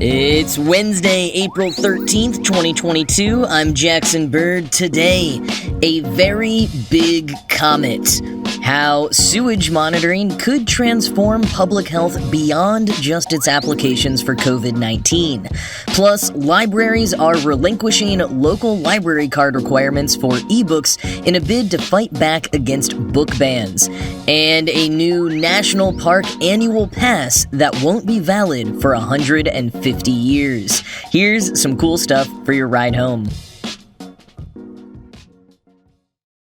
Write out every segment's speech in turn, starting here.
It's Wednesday, April 13th, 2022. I'm Jackson Bird. Today, a very big comet. How sewage monitoring could transform public health beyond just its applications for COVID-19. Plus, libraries are relinquishing local library card requirements for eBooks in a bid to fight back against book bans. And a new national park annual pass that won't be valid for 150 years. Here's some cool stuff for your ride home.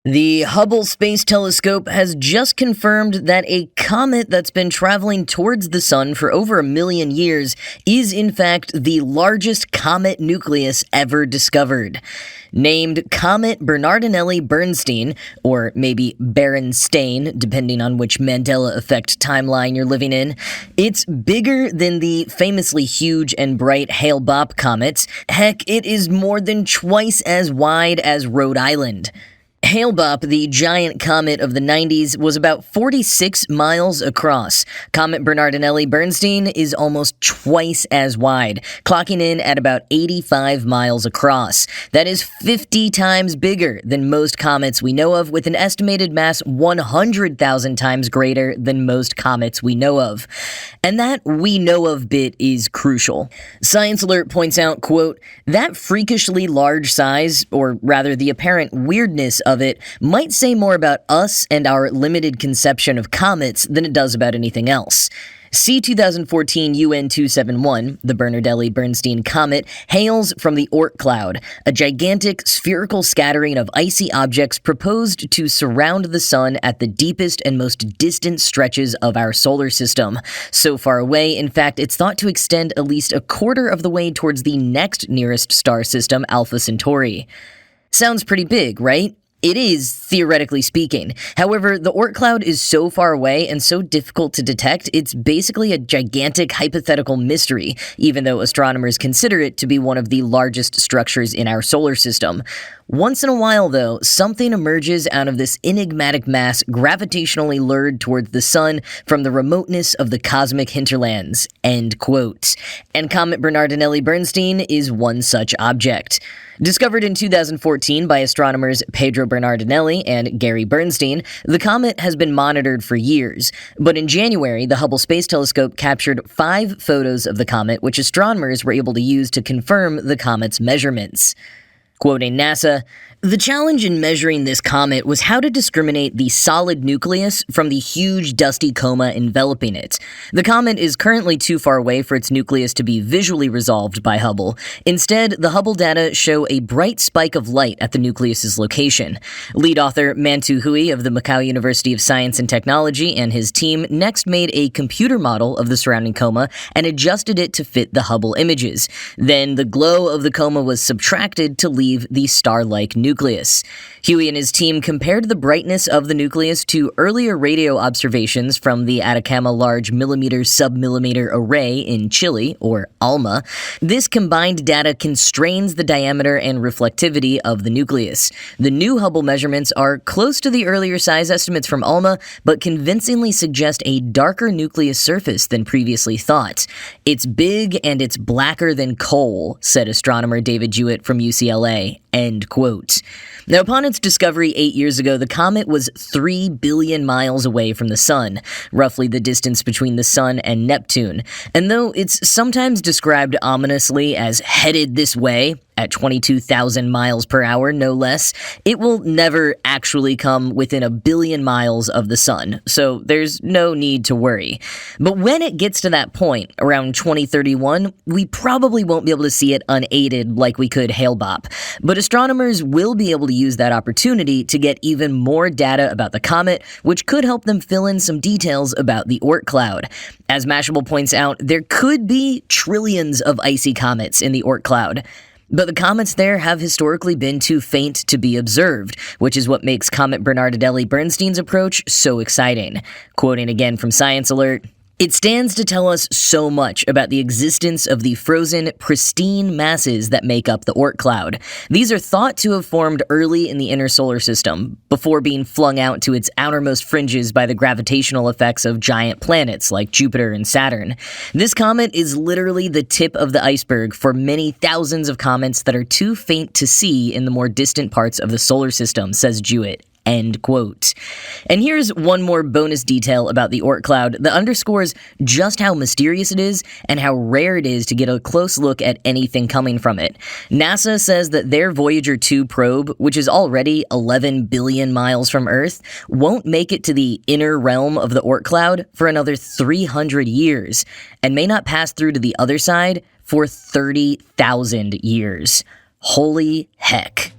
The Hubble Space Telescope has just confirmed that a comet that's been traveling towards the sun for over 1 million years is in fact the largest comet nucleus ever discovered. Named Comet Bernardinelli-Bernstein, or maybe Berenstain, depending on which Mandela effect timeline you're living in, it's bigger than the famously huge and bright Hale-Bopp comet. Heck, it is more than twice as wide as Rhode Island. Hale-Bopp, the giant comet of the 90s, was about 46 miles across. Comet Bernardinelli-Bernstein is almost twice as wide, clocking in at about 85 miles across. That is 50 times bigger than most comets we know of, with an estimated mass 100,000 times greater than most comets we know of. And that "we know of" bit is crucial. Science Alert points out, quote, "That freakishly large size, or rather the apparent weirdness of it, might say more about us and our limited conception of comets than it does about anything else." See 2014 UN 271, the Bernardelli-Bernstein comet, hails from the Oort cloud, a gigantic spherical scattering of icy objects proposed to surround the sun at the deepest and most distant stretches of our solar system. So far away, in fact, it's thought to extend at least a quarter of the way towards the next nearest star system, Alpha Centauri. Sounds pretty big, right? It is, theoretically speaking. However, the Oort cloud is so far away and so difficult to detect, it's basically a gigantic hypothetical mystery, even though astronomers consider it to be one of the largest structures in our solar system. Once in a while, though, something emerges out of this enigmatic mass gravitationally lured towards the sun from the remoteness of the cosmic hinterlands, end quote. And Comet Bernardinelli-Bernstein is one such object. Discovered in 2014 by astronomers Pedro Bernardinelli and Gary Bernstein, the comet has been monitored for years. But in January, the Hubble Space Telescope captured 5 photos of the comet, which astronomers were able to use to confirm the comet's measurements. Quoting NASA, "The challenge in measuring this comet was how to discriminate the solid nucleus from the huge dusty coma enveloping it. The comet is currently too far away for its nucleus to be visually resolved by Hubble. Instead, the Hubble data show a bright spike of light at the nucleus's location." Lead author Mantu Hui of the Macau University of Science and Technology and his team next made a computer model of the surrounding coma and adjusted it to fit the Hubble images. Then the glow of the coma was subtracted to leave the star-like nucleus. Huey and his team compared the brightness of the nucleus to earlier radio observations from the Atacama Large Millimeter Submillimeter Array in Chile, or ALMA. This combined data constrains the diameter and reflectivity of the nucleus. The new Hubble measurements are close to the earlier size estimates from ALMA, but convincingly suggest a darker nucleus surface than previously thought. "It's big and it's blacker than coal," said astronomer David Jewett from UCLA. End quote. Now, upon its discovery 8 years ago, the comet was 3 billion miles away from the sun, roughly the distance between the sun and Neptune. And though it's sometimes described ominously as headed this way, at 22,000 miles per hour, no less, it will never actually come within 1 billion miles of the sun, so there's no need to worry. But when it gets to that point, around 2031, we probably won't be able to see it unaided like we could Hale-Bopp. But astronomers will be able to use that opportunity to get even more data about the comet, which could help them fill in some details about the Oort cloud. As Mashable points out, there could be trillions of icy comets in the Oort cloud. But the comets there have historically been too faint to be observed, which is what makes Comet Bernardinelli-Bernstein's approach so exciting. Quoting again from Science Alert, It stands to tell us so much about the existence of the frozen, pristine masses that make up the Oort cloud. These are thought to have formed early in the inner solar system, before being flung out to its outermost fringes by the gravitational effects of giant planets like Jupiter and Saturn. This comet is literally the tip of the iceberg for many thousands of comets that are too faint to see in the more distant parts of the solar system, says Jewett. End quote. And here's one more bonus detail about the Oort cloud that underscores just how mysterious it is and how rare it is to get a close look at anything coming from it. NASA says that their Voyager 2 probe, which is already 11 billion miles from Earth, won't make it to the inner realm of the Oort cloud for another 300 years, and may not pass through to the other side for 30,000 years. Holy heck.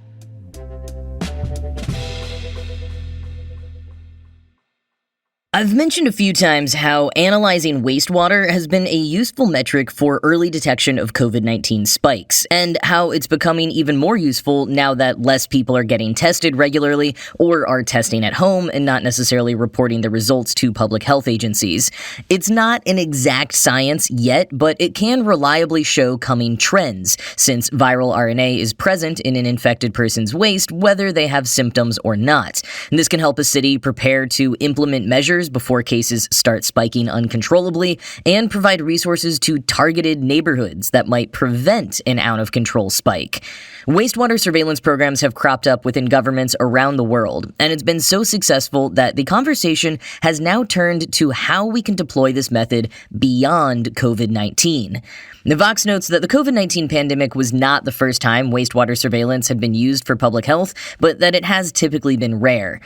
I've mentioned a few times how analyzing wastewater has been a useful metric for early detection of COVID-19 spikes, and how it's becoming even more useful now that less people are getting tested regularly or are testing at home and not necessarily reporting the results to public health agencies. It's not an exact science yet, but it can reliably show coming trends, since viral RNA is present in an infected person's waste whether they have symptoms or not. And this can help a city prepare to implement measures before cases start spiking uncontrollably, and provide resources to targeted neighborhoods that might prevent an out-of-control spike. Wastewater surveillance programs have cropped up within governments around the world, and it's been so successful that the conversation has now turned to how we can deploy this method beyond COVID-19. Vox notes that the COVID-19 pandemic was not the first time wastewater surveillance had been used for public health, but that it has typically been rare.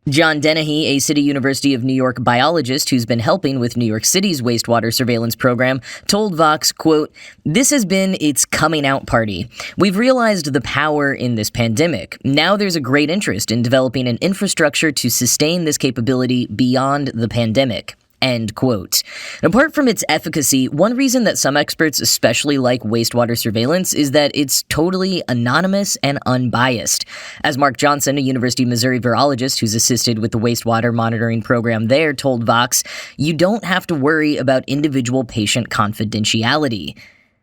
John Dennehy, a City University of New York biologist who's been helping with New York City's wastewater surveillance program, told Vox, quote, "This has been its coming out party. We've realized the power in this pandemic. Now there's a great interest in developing an infrastructure to sustain this capability beyond the pandemic." End quote. Apart from its efficacy, one reason that some experts especially like wastewater surveillance is that it's totally anonymous and unbiased. As Mark Johnson, a University of Missouri virologist who's assisted with the wastewater monitoring program there, told Vox, "You don't have to worry about individual patient confidentiality."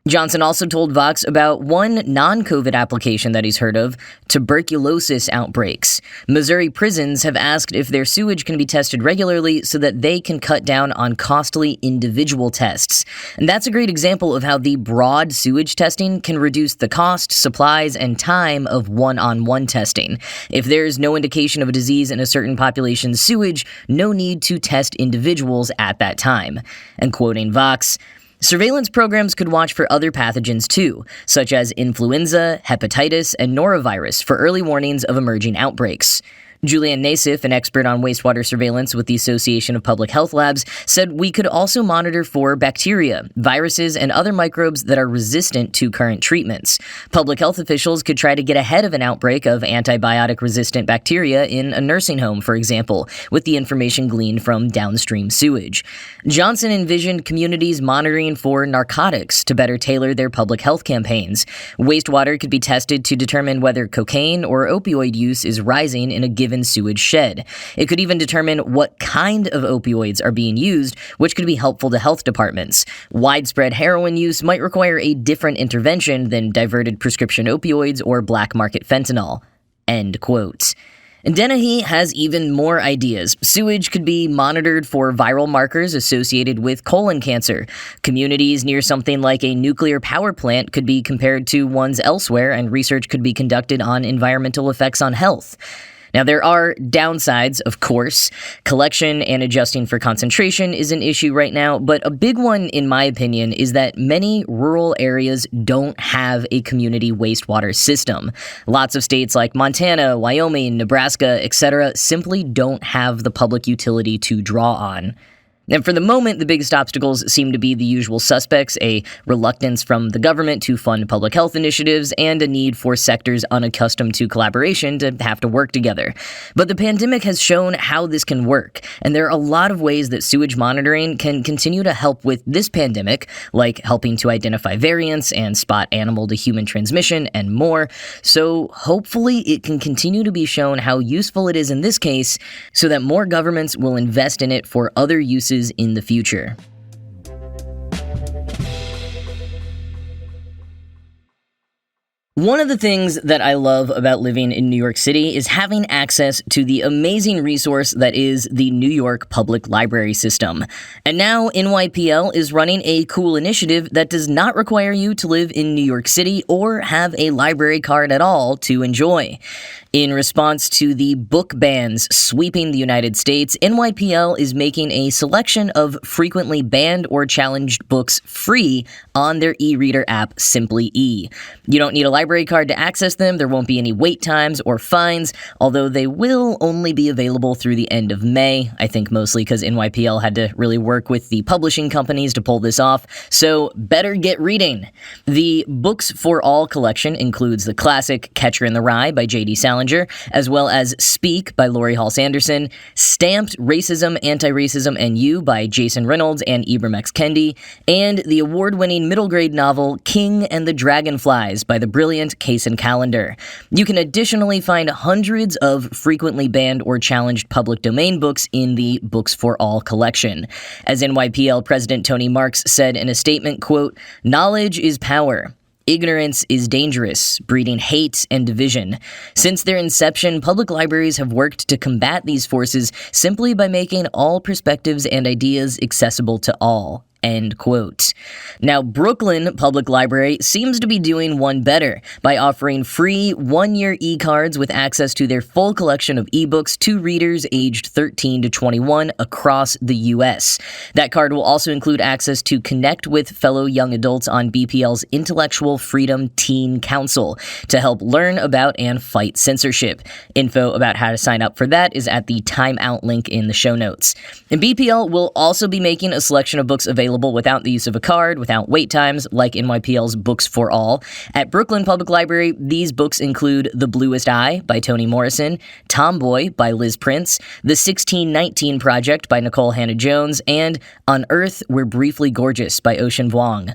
Johnson also told Vox about one non-COVID application that he's heard of, tuberculosis outbreaks. Missouri prisons have asked if their sewage can be tested regularly so that they can cut down on costly individual tests. And that's a great example of how the broad sewage testing can reduce the cost, supplies, and time of one-on-one testing. If there's no indication of a disease in a certain population's sewage, no need to test individuals at that time. And quoting Vox, "Surveillance programs could watch for other pathogens too, such as influenza, hepatitis, and norovirus for early warnings of emerging outbreaks." Julian Nassif, an expert on wastewater surveillance with the Association of Public Health Labs, said we could also monitor for bacteria, viruses, and other microbes that are resistant to current treatments. Public health officials could try to get ahead of an outbreak of antibiotic-resistant bacteria in a nursing home, for example, with the information gleaned from downstream sewage. Johnson envisioned communities monitoring for narcotics to better tailor their public health campaigns. Wastewater could be tested to determine whether cocaine or opioid use is rising in a given sewage shed. It could even determine what kind of opioids are being used, which could be helpful to health departments. Widespread heroin use might require a different intervention than diverted prescription opioids or black market fentanyl. End quote. And Dennehy has even more ideas. Sewage could be monitored for viral markers associated with colon cancer. Communities near something like a nuclear power plant could be compared to ones elsewhere, and research could be conducted on environmental effects on health. Now, there are downsides, of course. Collection and adjusting for concentration is an issue right now, but a big one, in my opinion, is that many rural areas don't have a community wastewater system. Lots of states like Montana, Wyoming, Nebraska, etc. simply don't have the public utility to draw on. And for the moment, the biggest obstacles seem to be the usual suspects: a reluctance from the government to fund public health initiatives, and a need for sectors unaccustomed to collaboration to have to work together. But the pandemic has shown how this can work, and there are a lot of ways that sewage monitoring can continue to help with this pandemic, like helping to identify variants and spot animal-to-human transmission and more. So hopefully it can continue to be shown how useful it is in this case, so that more governments will invest in it for other uses in the future. One of the things that I love about living in New York City is having access to the amazing resource that is the New York Public Library System. And now NYPL is running a cool initiative that does not require you to live in New York City or have a library card at all to enjoy. In response to the book bans sweeping the United States, NYPL is making a selection of frequently banned or challenged books free on their e-reader app, Simply E. You don't need a library card to access them, there won't be any wait times or fines, although they will only be available through the end of May, I think mostly because NYPL had to really work with the publishing companies to pull this off, so better get reading. The Books for All collection includes the classic Catcher in the Rye by J.D. Salinger, as well as Speak by Laurie Halse Anderson, Stamped Racism, Anti-Racism, and You by Jason Reynolds and Ibram X. Kendi, and the award-winning middle-grade novel King and the Dragonflies by the brilliant Kaysen Callender. You can additionally find hundreds of frequently banned or challenged public domain books in the Books for All collection. As NYPL President Tony Marks said in a statement, quote, "Knowledge is power. Ignorance is dangerous, breeding hate and division. Since their inception, public libraries have worked to combat these forces simply by making all perspectives and ideas accessible to all." End quote. Now, Brooklyn Public Library seems to be doing one better by offering free one-year e-cards with access to their full collection of ebooks to readers aged 13 to 21 across the U.S. That card will also include access to connect with fellow young adults on BPL's Intellectual Freedom Teen Council to help learn about and fight censorship. Info about how to sign up for that is at the timeout link in the show notes. And BPL will also be making a selection of books available without the use of a card, without wait times, like NYPL's Books for All. At Brooklyn Public Library, these books include The Bluest Eye by Toni Morrison, Tomboy by Liz Prince, The 1619 Project by Nicole Hannah-Jones, and On Earth We're Briefly Gorgeous by Ocean Vuong.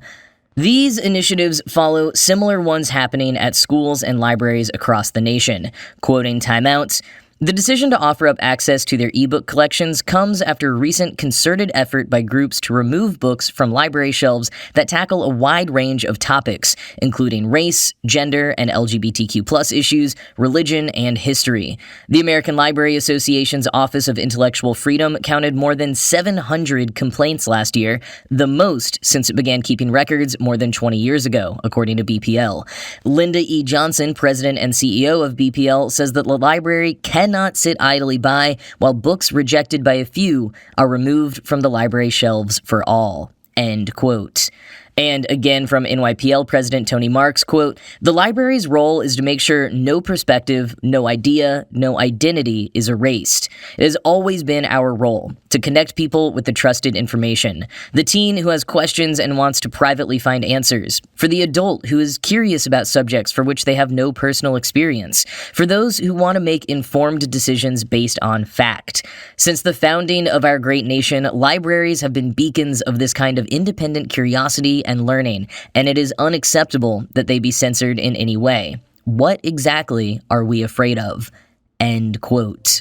These initiatives follow similar ones happening at schools and libraries across the nation. Quoting Timeout, "The decision to offer up access to their ebook collections comes after a recent concerted effort by groups to remove books from library shelves that tackle a wide range of topics, including race, gender, and LGBTQ+ issues, religion, and history. The American Library Association's Office of Intellectual Freedom counted more than 700 complaints last year, the most since it began keeping records more than 20 years ago, according to BPL. Linda E. Johnson, president and CEO of BPL, says that the library cannot sit idly by while books rejected by a few are removed from the library shelves for all." End quote. And again from NYPL President Tony Marks, quote, "The library's role is to make sure no perspective, no idea, no identity is erased. It has always been our role to connect people with the trusted information. The teen who has questions and wants to privately find answers. For the adult who is curious about subjects for which they have no personal experience. For those who want to make informed decisions based on fact. Since the founding of our great nation, libraries have been beacons of this kind of independent curiosity and learning, and it is unacceptable that they be censored in any way. What exactly are we afraid of?" End quote.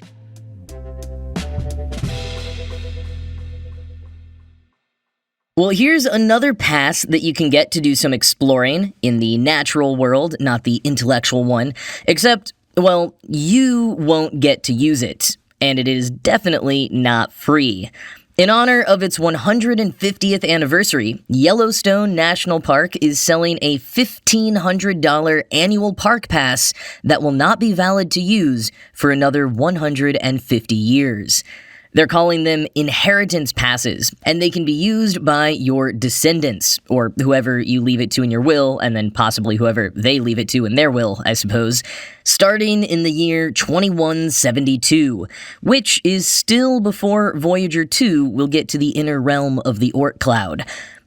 Well, here's another pass that you can get to do some exploring in the natural world, not the intellectual one, except, well, you won't get to use it, and it is definitely not free. In honor of its 150th anniversary, Yellowstone National Park is selling a $1,500 annual park pass that will not be valid to use for another 150 years. They're calling them inheritance passes, and they can be used by your descendants, or whoever you leave it to in your will, and then possibly whoever they leave it to in their will, I suppose, starting in the year 2172, which is still before Voyager 2 will get to the inner realm of the Oort cloud.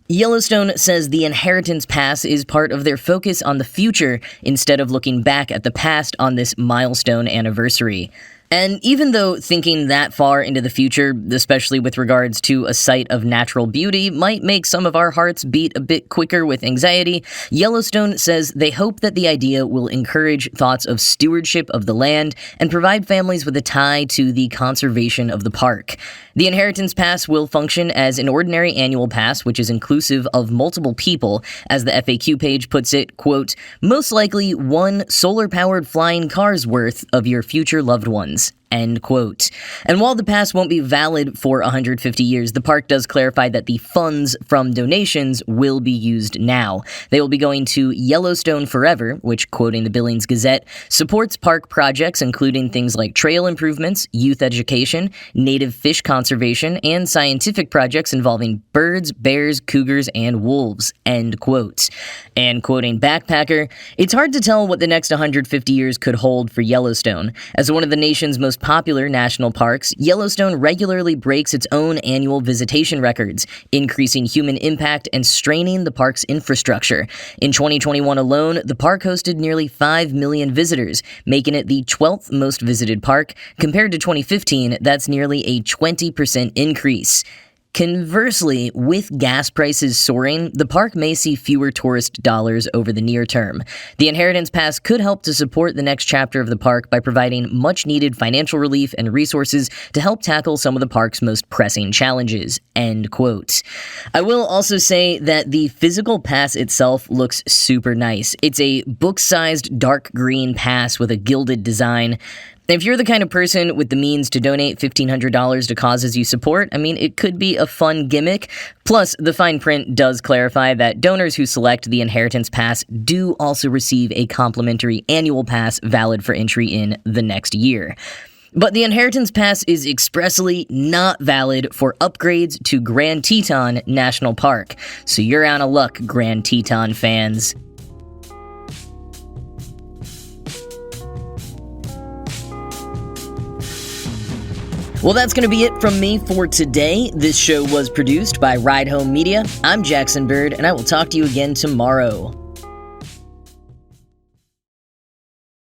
Yellowstone says the inheritance pass is part of their focus on the future instead of looking back at the past on this milestone anniversary. And even though thinking that far into the future, especially with regards to a site of natural beauty, might make some of our hearts beat a bit quicker with anxiety, Yellowstone says they hope that the idea will encourage thoughts of stewardship of the land and provide families with a tie to the conservation of the park. The Inheritance Pass will function as an ordinary annual pass, which is inclusive of multiple people. As the FAQ page puts it, quote, most likely one solar-powered flying car's worth of your future loved ones. End quote. And while the pass won't be valid for 150 years, the park does clarify that the funds from donations will be used now. They will be going to Yellowstone Forever, which, quoting the Billings Gazette, supports park projects including things like trail improvements, youth education, native fish conservation, and scientific projects involving birds, bears, cougars, and wolves. End quote. And quoting Backpacker, it's hard to tell what the next 150 years could hold for Yellowstone. As one of the nation's most popular national parks, Yellowstone regularly breaks its own annual visitation records, increasing human impact and straining the park's infrastructure. In 2021 alone, the park hosted nearly 5 million visitors, making it the 12th most visited park. Compared to 2015, that's nearly a 20% increase. Conversely, with gas prices soaring, the park may see fewer tourist dollars over the near term. The Inheritance Pass could help to support the next chapter of the park by providing much-needed financial relief and resources to help tackle some of the park's most pressing challenges. End quote. I will also say that the physical pass itself looks super nice. It's a book-sized dark green pass with a gilded design. If you're the kind of person with the means to donate $1,500 to causes you support, it could be a fun gimmick. Plus, the fine print does clarify that donors who select the Inheritance Pass do also receive a complimentary annual pass valid for entry in the next year. But the Inheritance Pass is expressly not valid for upgrades to Grand Teton National Park. So you're out of luck, Grand Teton fans. Well, that's going to be it from me for today. This show was produced by Ride Home Media. I'm Jackson Bird, and I will talk to you again tomorrow.